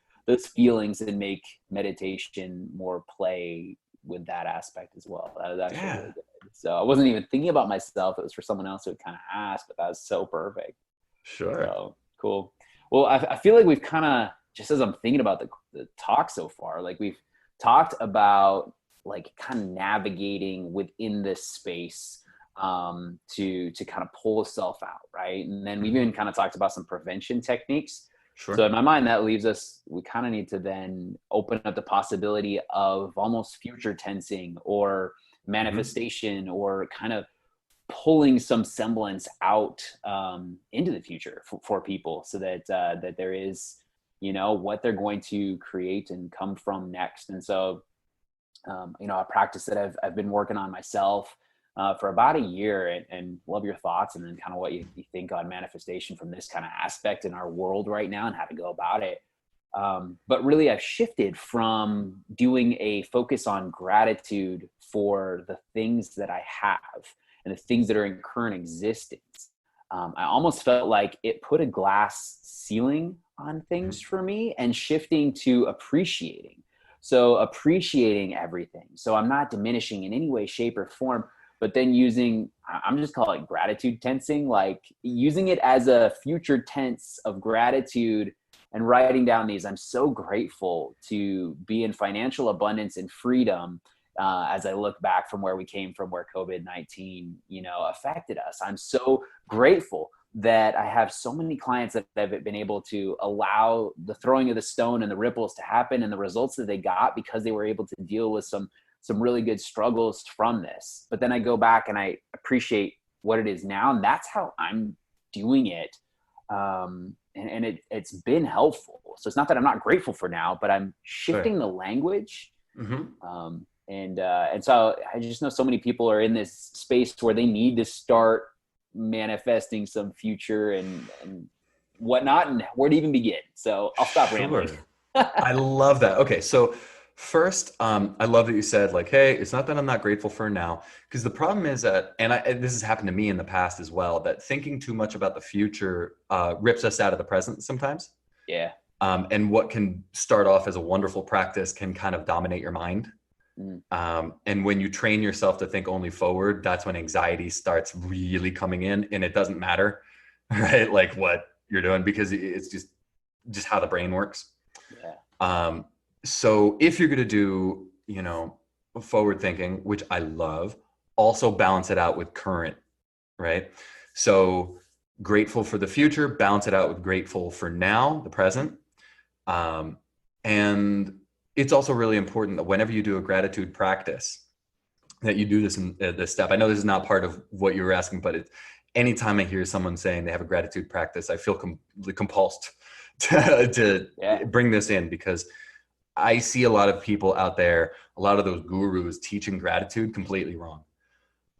feelings and make meditation more play with that aspect as well. That was actually Yeah. really good. So I wasn't even thinking about myself. It was for someone else who would kind of ask, but that was so perfect. Sure. So cool. Well, I feel like we've kind of, just as I'm thinking about the talk so far, like we've talked about like kind of navigating within this space to kind of pull self out, right? And then we've even kind of talked about some prevention techniques. So Sure. in my mind, that leaves us, we kind of need to then open up the possibility of almost future tensing or Hmm. manifestation, or kind of pulling some semblance out into the future for people, so that that there is, you know, what they're going to create and come from next. And so you know, a practice that I've been working on myself for about a year, and love your thoughts, and then kind of what you think on manifestation from this kind of aspect in our world right now and how to go about it. But really, I've shifted from doing a focus on gratitude for the things that I have and the things that are in current existence. I almost felt like it put a glass ceiling on things Hmm. for me, and shifting to appreciating. So appreciating everything. So I'm not diminishing in any way, shape, or form, but then using, I'm just calling it gratitude tensing, like using it as a future tense of gratitude, and writing down these. I'm so grateful to be in financial abundance and freedom as I look back from where we came from, where COVID-19, you know, affected us. I'm so grateful that I have so many clients that have been able to allow the throwing of the stone and the ripples to happen, and the results that they got because they were able to deal with some really good struggles from this. But then I go back and I appreciate what it is now, and that's how I'm doing it. And it's been helpful. So it's not that I'm not grateful for now, but I'm Right. shifting the language. Hmm. And so I just know so many people are in this space where they need to start manifesting some future and whatnot, and where to even begin. So I'll stop rambling. Sure. I love that. Okay, so first, I love that you said like, "Hey, it's not that I'm not grateful for now," because the problem is that, and this has happened to me in the past as well, that thinking too much about the future rips us out of the present sometimes. Yeah. And what can start off as a wonderful practice can kind of dominate your mind. Mm. And when you train yourself to think only forward, that's when anxiety starts really coming in, and it doesn't matter, right? Like what you're doing, because it's just how the brain works. Yeah. Um, so if you're going to do, you know, forward thinking, which I love, also balance it out with current, right? So grateful for the future, balance it out with grateful for now, the present. Um, and it's also really important that whenever you do a gratitude practice, that you do this in this step. I know this is not part of what you were asking, but anytime I hear someone saying they have a gratitude practice, I feel compulsed to Yeah. bring this in, because I see a lot of people out there, a lot of those gurus teaching gratitude completely wrong.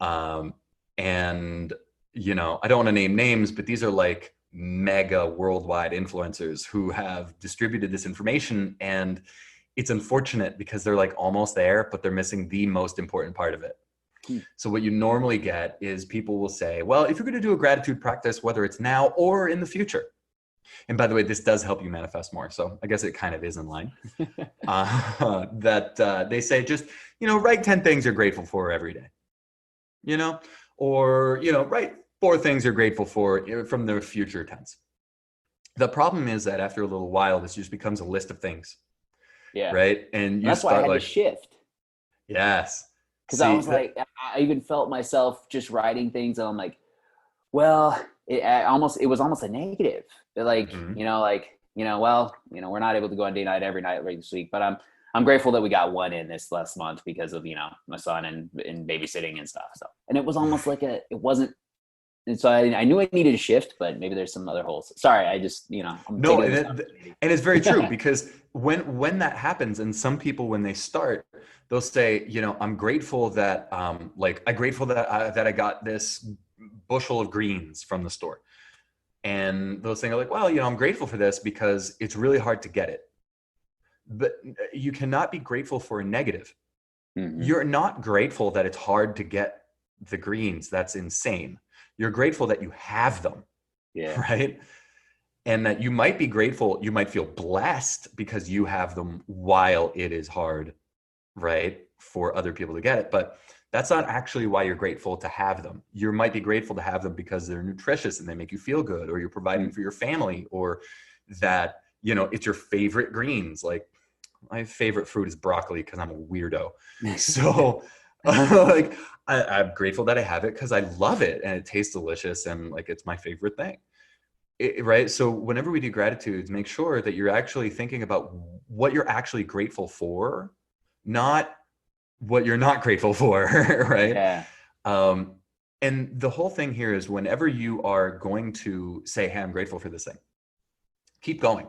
Um, and, you know, I don't want to name names, but these are like mega worldwide influencers who have distributed this information. And it's unfortunate because they're like almost there, but they're missing the most important part of it. Hmm. So what you normally get is people will say, well, if you're going to do a gratitude practice, whether it's now or in the future, and by the way, this does help you manifest more. So I guess it kind of is in line. That they say just, you know, write 10 things you're grateful for every day, you know, or, you know, write 4 things you're grateful for from the future tense. The problem is that after a little while, this just becomes a list of things, Yeah. right? And And you that's why I start had to like, shift, yes, because I see was that, like, I even felt myself just writing things, and I'm like, well, it was almost a negative. Like, mhm. well, we're not able to go on day night every night this week, but I'm grateful that we got one in this last month because of, my son and babysitting and stuff. So, and it was almost like it wasn't. And so I knew I needed a shift, but maybe there's some other holes. Sorry, I just, I'm No, taking and this opportunity. it's very true, because when that happens, and some people when they start, they'll say, you know, I'm grateful that like I'm grateful that I got this bushel of greens from the store, and those things are like, well, you know, I'm grateful for this because it's really hard to get it. But you cannot be grateful for a negative. Mm-hmm. You're not grateful that it's hard to get the greens. That's insane. You're grateful that you have them, Yeah. right? And that you might be grateful, you might feel blessed because you have them while it is hard, right? For other people to get it. But that's not actually why you're grateful to have them. You might be grateful to have them because they're nutritious and they make you feel good, or you're providing for your family, or that, you know, it's your favorite greens. Like my favorite fruit is broccoli because I'm a weirdo. So like I'm grateful that I have it because I love it and it tastes delicious and like it's my favorite thing. Right. So whenever we do gratitudes, make sure that you're actually thinking about what you're actually grateful for, not what you're not grateful for. Right. Yeah. Um, and the whole thing here is whenever you are going to say, hey, I'm grateful for this thing, keep going.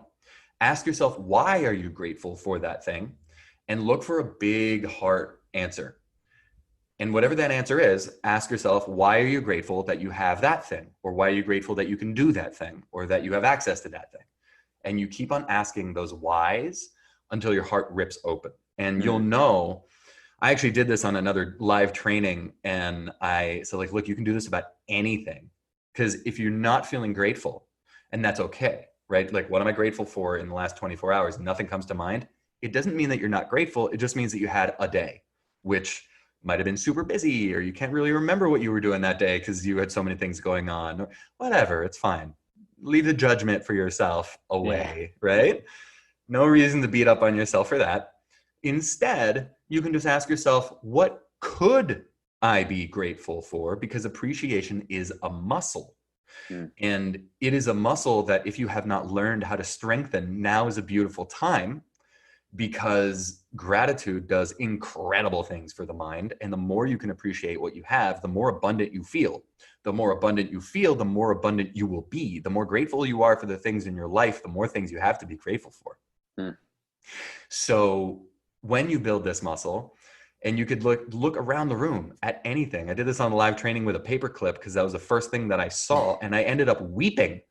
Ask yourself, why are you grateful for that thing? And look for a big heart answer. And whatever that answer is, ask yourself, why are you grateful that you have that thing? Or why are you grateful that you can do that thing? Or that you have access to that thing? And you keep on asking those whys until your heart rips open. And you'll know, I actually did this on another live training. And I said, like, look, you can do this about anything. Because if you're not feeling grateful, and that's okay, right? Like, what am I grateful for in the last 24 hours? Nothing comes to mind. It doesn't mean that you're not grateful. It just means that you had a day, which might have been super busy, or you can't really remember what you were doing that day because you had so many things going on, or whatever. It's fine. Leave the judgment for yourself Yeah. away, right? No reason to beat up on yourself for that. Instead, you can just ask yourself, what could I be grateful for? Because appreciation is a muscle. Mm. And it is a muscle that if you have not learned how to strengthen, now is a beautiful time, because gratitude does incredible things for the mind. And the more you can appreciate what you have, the more abundant you feel. The more abundant you feel, the more abundant you will be. The more grateful you are for the things in your life, the more things you have to be grateful for. Mm. So when you build this muscle, and you could look around the room at anything. I did this on a live training with a paper clip because that was the first thing that I saw, and I ended up weeping.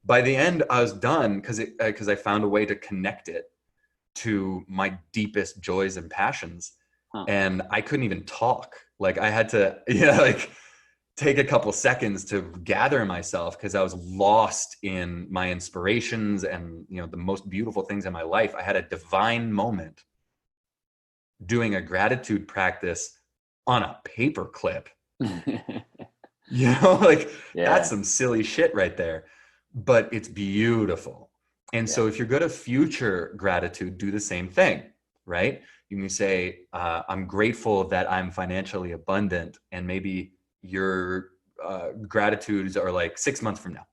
By the end, I was done because I found a way to connect it to my deepest joys and passions. Huh. And I couldn't even talk. Like I had to, yeah, like take a couple seconds to gather myself because I was lost in my inspirations and, you know, the most beautiful things in my life. I had a divine moment doing a gratitude practice on a paper clip. You know, like that's Yeah. some silly shit right there, but it's beautiful. And Yeah. so if you're going to future gratitude, do the same thing, right? You can say, I'm grateful that I'm financially abundant. And maybe your gratitudes are like 6 months from now.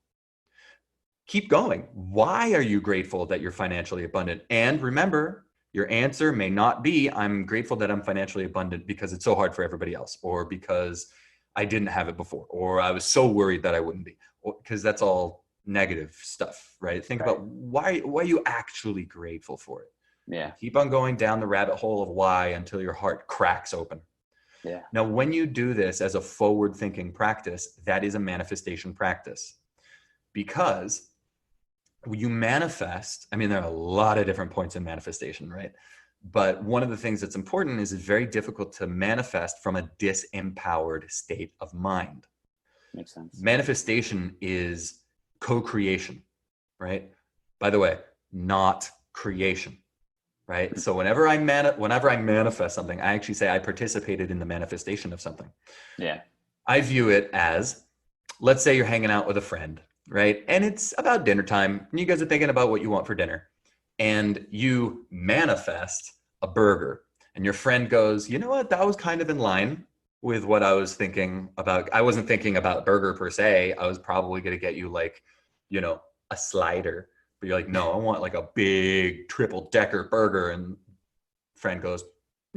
Keep going. Why are you grateful that you're financially abundant? And remember, your answer may not be, I'm grateful that I'm financially abundant because it's so hard for everybody else, or because I didn't have it before, or I was so worried that I wouldn't be, because that's all negative stuff, right? Think Right. about why are you actually grateful for it? Yeah. And keep on going down the rabbit hole of why until your heart cracks open. Yeah. Now, when you do this as a forward thinking practice, that is a manifestation practice, because you manifest. I mean, there are a lot of different points in manifestation, right? But one of the things that's important is it's very difficult to manifest from a disempowered state of mind. Makes sense. Manifestation is co-creation, right? By the way, not creation, right? So whenever I manifest something, I actually say I participated in the manifestation of something. Yeah. I view it as, let's say you're hanging out with a friend, right? And it's about dinner time, and you guys are thinking about what you want for dinner. And you manifest a burger. And your friend goes, you know what? That was kind of in line with what I was thinking about. I wasn't thinking about burger per se. I was probably going to get you like, you know, a slider. But you're like, no, I want like a big triple decker burger. And friend goes,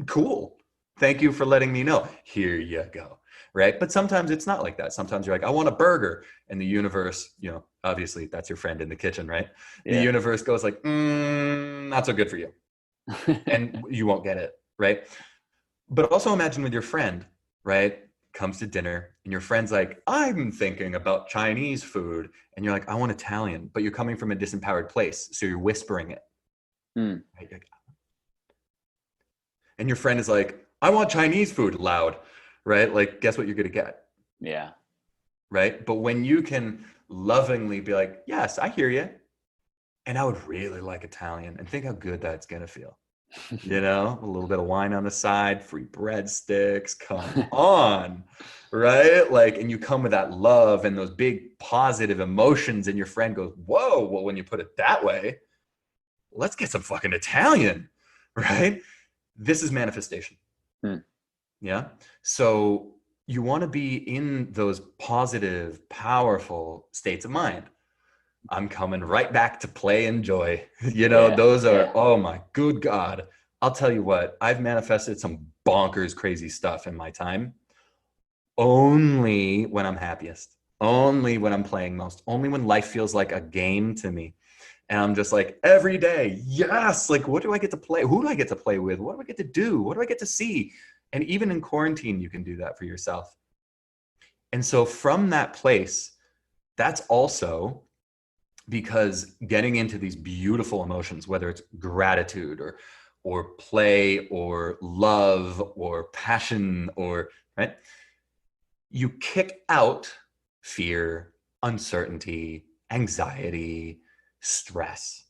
cool. Thank you for letting me know. Here you go. Right. But sometimes it's not like that. Sometimes you're like, I want a burger. And the universe, you know, obviously that's your friend in the kitchen, right? The Yeah. universe goes like, not so good for you. And you won't get it. Right. But also imagine with your friend, right? Comes to dinner and your friend's like, I'm thinking about Chinese food. And you're like, I want Italian, but you're coming from a disempowered place. So you're whispering it. Mm. Right? And your friend is like, I want Chinese food loud, right? Like, guess what you're going to get, Yeah. right? But when you can lovingly be like, yes, I hear you. And I would really like Italian, and think how good that's going to feel. You know, a little bit of wine on the side, free breadsticks, come on, right? Like, and you come with that love and those big positive emotions, and your friend goes, whoa, well, when you put it that way, let's get some fucking Italian, right? This is manifestation. Hmm. Yeah. So you want to be in those positive, powerful states of mind. I'm coming right back to play and joy. You know, Yeah. those are, Yeah. oh my good God. I'll tell you what, I've manifested some bonkers crazy stuff in my time. Only when I'm happiest, only when I'm playing most, only when life feels like a game to me. And I'm just like, every day, yes, like, what do I get to play? Who do I get to play with? What do I get to do? What do I get to see? And even in quarantine, you can do that for yourself. And so from that place, that's also because getting into these beautiful emotions, whether it's gratitude or play or love or passion or right, you kick out fear, uncertainty, anxiety, stress.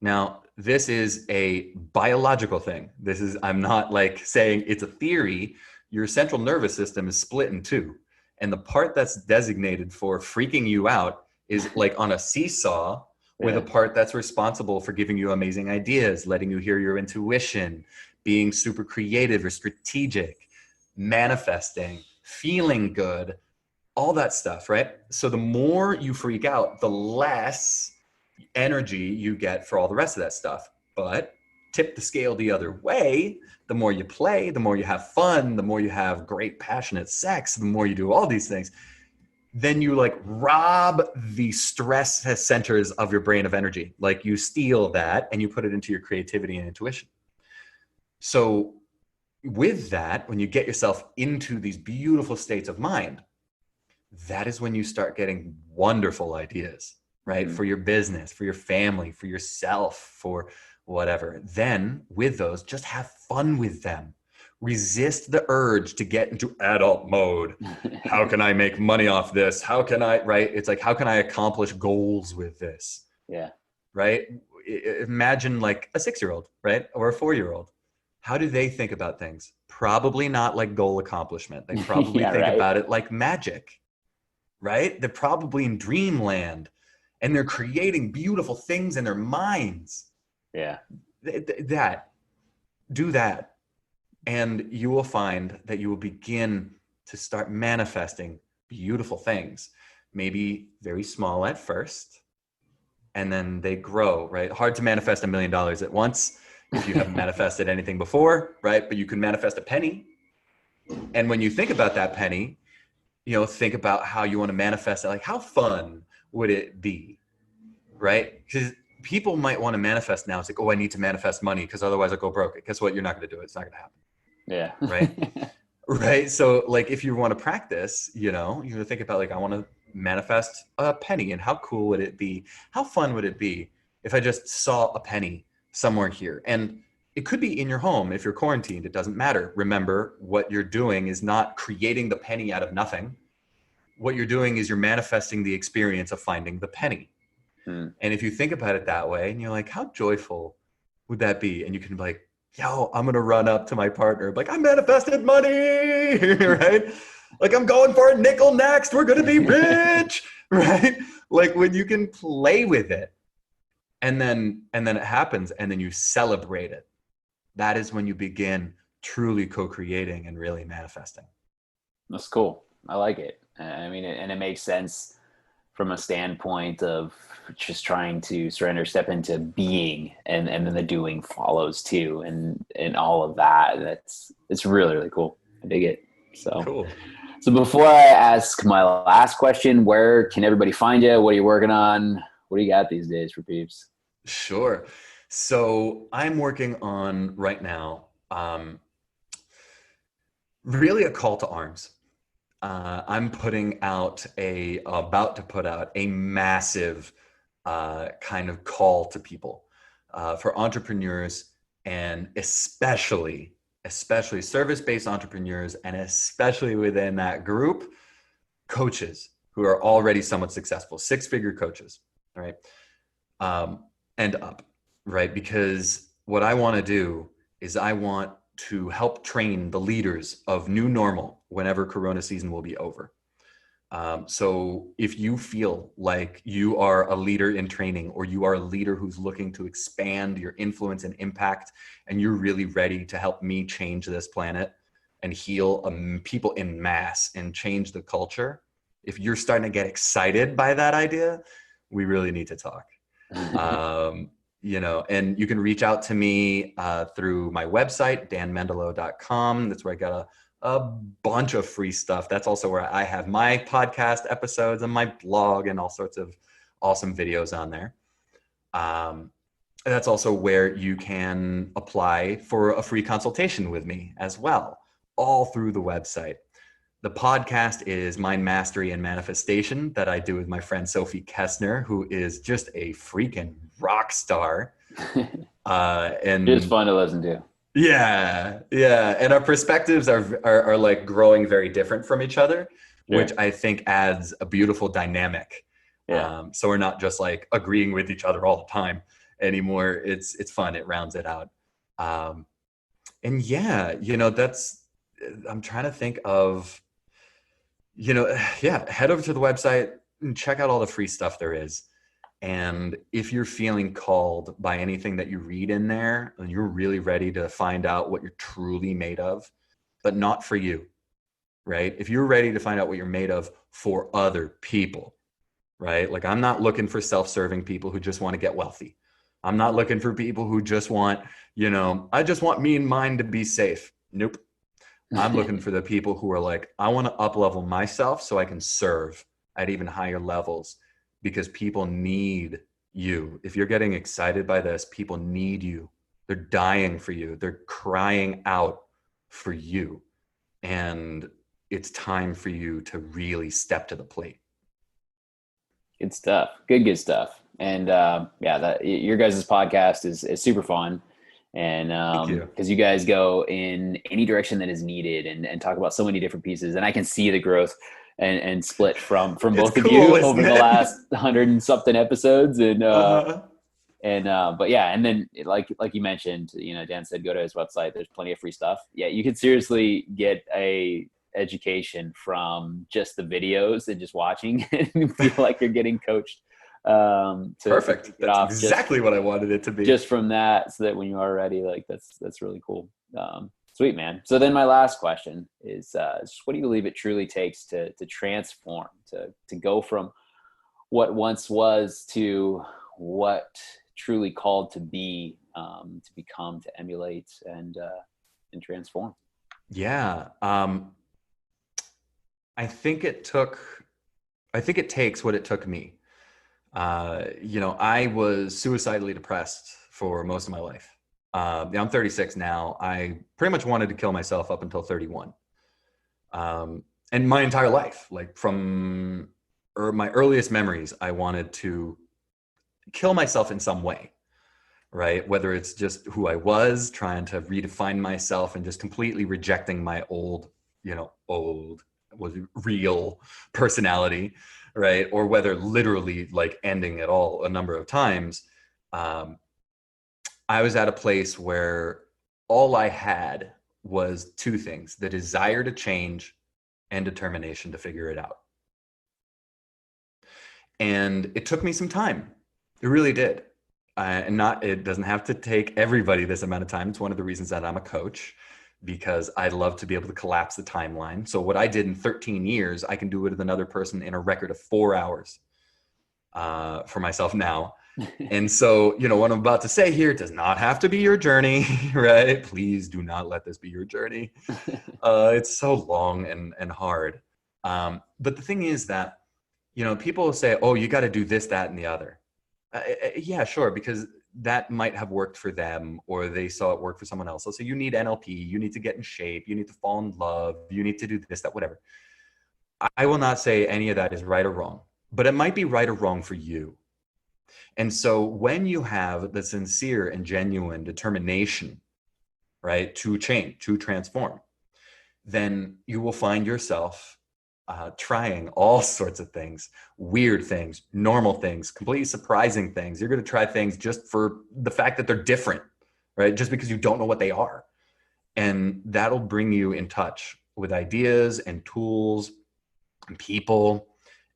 Now, this is a biological thing. This is, I'm not like saying it's a theory. Your central nervous system is split in two. And the part that's designated for freaking you out is like on a seesaw, with a Yeah. part that's responsible for giving you amazing ideas, letting you hear your intuition, being super creative or strategic, manifesting, feeling good, all that stuff, right? So the more you freak out, the less energy you get for all the rest of that stuff. But tip the scale the other way, the more you play, the more you have fun, the more you have great passionate sex, the more you do all these things, then you like rob the stress centers of your brain of energy. Like you steal that and you put it into your creativity and intuition. So with that, when you get yourself into these beautiful states of mind, that is when you start getting wonderful ideas, right? Mm-hmm. For your business, for your family, for yourself, for whatever. Then with those, just have fun with them. Resist the urge to get into adult mode. How can I make money off this? How can I, right? It's like, how can I accomplish goals with this? Yeah. Right? Imagine like a 6-year-old, right? Or a 4-year-old. How do they think about things? Probably not like goal accomplishment. They probably Yeah. think Right. about it like magic, right? They're probably in dreamland and they're creating beautiful things in their minds. Yeah. That, do that. And you will find that you will begin to start manifesting beautiful things, maybe very small at first, and then they grow, right? Hard to manifest $1 million at once if you haven't manifested anything before, right? But you can manifest a penny. And when you think about that penny, you know, think about how you want to manifest it. Like, how fun would it be, right? Because people might want to manifest now. It's like, oh, I need to manifest money because otherwise I'll go broke. Guess what? You're not going to do it. It's not going to happen. Yeah. Right. Right. So like, if you want to practice, you know, you think about like, I want to manifest a penny, and how cool would it be? How fun would it be if I just saw a penny somewhere here? And it could be in your home. If you're quarantined, it doesn't matter. Remember, what you're doing is not creating the penny out of nothing. What you're doing is you're manifesting the experience of finding the penny. Mm. And if you think about it that way, and you're like, how joyful would that be? And you can be like, yo, I'm going to run up to my partner. Like, I manifested money, right? Like, I'm going for a nickel next. We're going to be rich, right? Like, when you can play with it and then it happens and then you celebrate it, that is when you begin truly co-creating and really manifesting. That's cool. I like it. I mean, and it makes sense from a standpoint of just trying to surrender, step into being, and then the doing follows too, and all of that. It's really, really cool. I dig it. So Cool. So before I ask my last question, where can everybody find you? What are you working on? What do you got these days for peeps? Sure. So I'm working on right now, really a call to arms. I'm about to put out a massive kind of call to people, for entrepreneurs, and especially especially service-based entrepreneurs, and especially within that group, coaches who are already somewhat successful, six-figure coaches, right? And up, right? Because what I want to do is I want to help train the leaders of new normal whenever Corona season will be over. So if you feel like you are a leader in training, or you are a leader who's looking to expand your influence and impact, and you're really ready to help me change this planet and heal people in mass and change the culture, if you're starting to get excited by that idea, we really need to talk. And you can reach out to me through my website, danmendilow.com. That's where I got a bunch of free stuff. That's also where I have my podcast episodes and my blog and all sorts of awesome videos on there. That's also where you can apply for a free consultation with me as well, all through the website. The podcast is Mind Mastery and Manifestation, that I do with my friend Sophie Kessner, who is just a freaking rock star. And it's fun to listen to. Yeah. And our perspectives are like growing very different from each other, Sure. which I think adds a beautiful dynamic. Yeah. So we're not just like agreeing with each other all the time anymore. It's fun. It rounds it out. And yeah, I'm trying to think of, head over to the website and check out all the free stuff there is. And if you're feeling called by anything that you read in there, and you're really ready to find out what you're truly made of, but not for you, right? If you're ready to find out what you're made of for other people, right? Like, I'm not looking for self-serving people who just want to get wealthy. I'm not looking for people who just want, I just want me and mine to be safe. Nope. I'm looking for the people who are like, I want to up-level myself so I can serve at even higher levels, because people need you. If you're getting excited by this, people need you. They're dying for you. They're crying out for you. And it's time for you to really step to the plate. Good stuff. Good stuff. And your guys' podcast is super fun. And because you guys go in any direction that is needed and talk about so many different pieces, and I can see the growth and split from both of you over the last 100 and something episodes. And but yeah, and then like you mentioned, Dan said, go to his website. There's plenty of free stuff. Yeah, you could seriously get a education from just the videos and just watching and feel like you're getting coached. Perfect. That's exactly what I wanted it to be. Just from that, so that when you are ready, like that's really cool. Sweet, man. So then my last question is what do you believe it truly takes to transform, to go from what once was to what truly called to be, to become, to emulate and transform? Yeah. I think it takes what it took me. I was suicidally depressed for most of my life. I'm 36 now. I pretty much wanted to kill myself up until 31. And my entire life, like from my earliest memories, I wanted to kill myself in some way, right? Whether it's just who I was, trying to redefine myself and just completely rejecting my old was real personality, right? Or whether literally like ending it all a number of times. I was at a place where all I had was two things: the desire to change and determination to figure it out. And it took me some time. It really did. It doesn't have to take everybody this amount of time. It's one of the reasons that I'm a coach, because I love to be able to collapse the timeline. So what I did in 13 years, I can do it with another person in a record of 4 hours for myself now. And so, what I'm about to say here does not have to be your journey, right? Please do not let this be your journey. It's so long and hard. But the thing is that, people say, oh, you got to do this, that, and the other. Yeah, sure. Because that might have worked for them, or they saw it work for someone else. So you need NLP, you need to get in shape, you need to fall in love, you need to do this, that, whatever. I will not say any of that is right or wrong, but it might be right or wrong for you. And so when you have the sincere and genuine determination right? To change, to transform. Then you will find yourself trying all sorts of things, weird things, normal things, completely surprising things. You're going to try things just for the fact that they're different, right? Just because you don't know what they are. And that'll bring you in touch with ideas and tools and people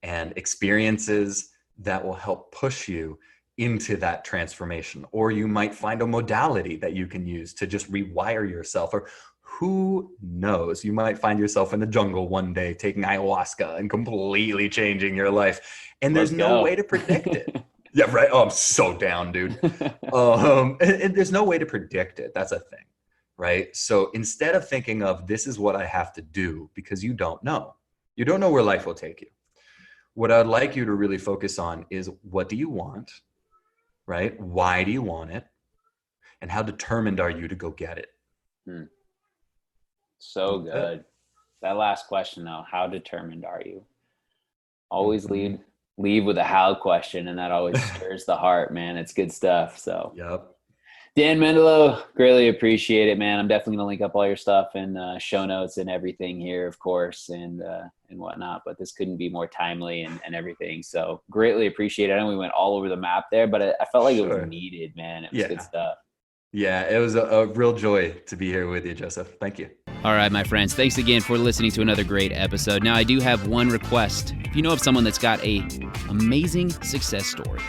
and experiences that will help push you into that transformation. Or you might find a modality that you can use to just rewire yourself, or who knows, you might find yourself in the jungle one day taking ayahuasca and completely changing your life. And there's no way to predict it. Yeah, right. Oh, I'm so down, dude. And there's no way to predict it. That's a thing, right? So instead of thinking of this is what I have to do, because you don't know where life will take you. What I'd like you to really focus on is, what do you want, right? Why do you want it? And how determined are you to go get it? So good. That last question though, how determined are you? Always leave with a how question, and that always stirs the heart, man. It's good stuff. So yep. Dan Mendilow, greatly appreciate it, man. I'm definitely gonna link up all your stuff and show notes and everything here, of course, and whatnot. But this couldn't be more timely and everything. So greatly appreciate it. I know we went all over the map there, but I felt like it was needed, man. It was good stuff. Yeah, it was a real joy to be here with you, Joseph. Thank you. All right, my friends, thanks again for listening to another great episode. Now, I do have one request. If you know of someone that's got a amazing success story,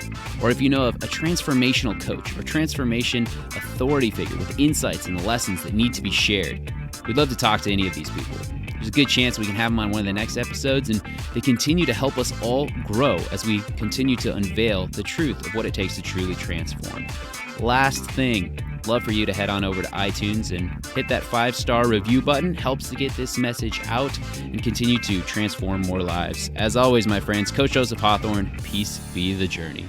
or if you know of a transformational coach or transformation authority figure with insights and lessons that need to be shared, we'd love to talk to any of these people. There's a good chance we can have them on one of the next episodes, and they continue to help us all grow as we continue to unveil the truth of what it takes to truly transform. Last thing, love for you to head on over to iTunes and hit that 5-star review button. Helps to get this message out and continue to transform more lives. As always, my friends, Coach Joseph Hawthorne, peace be the journey.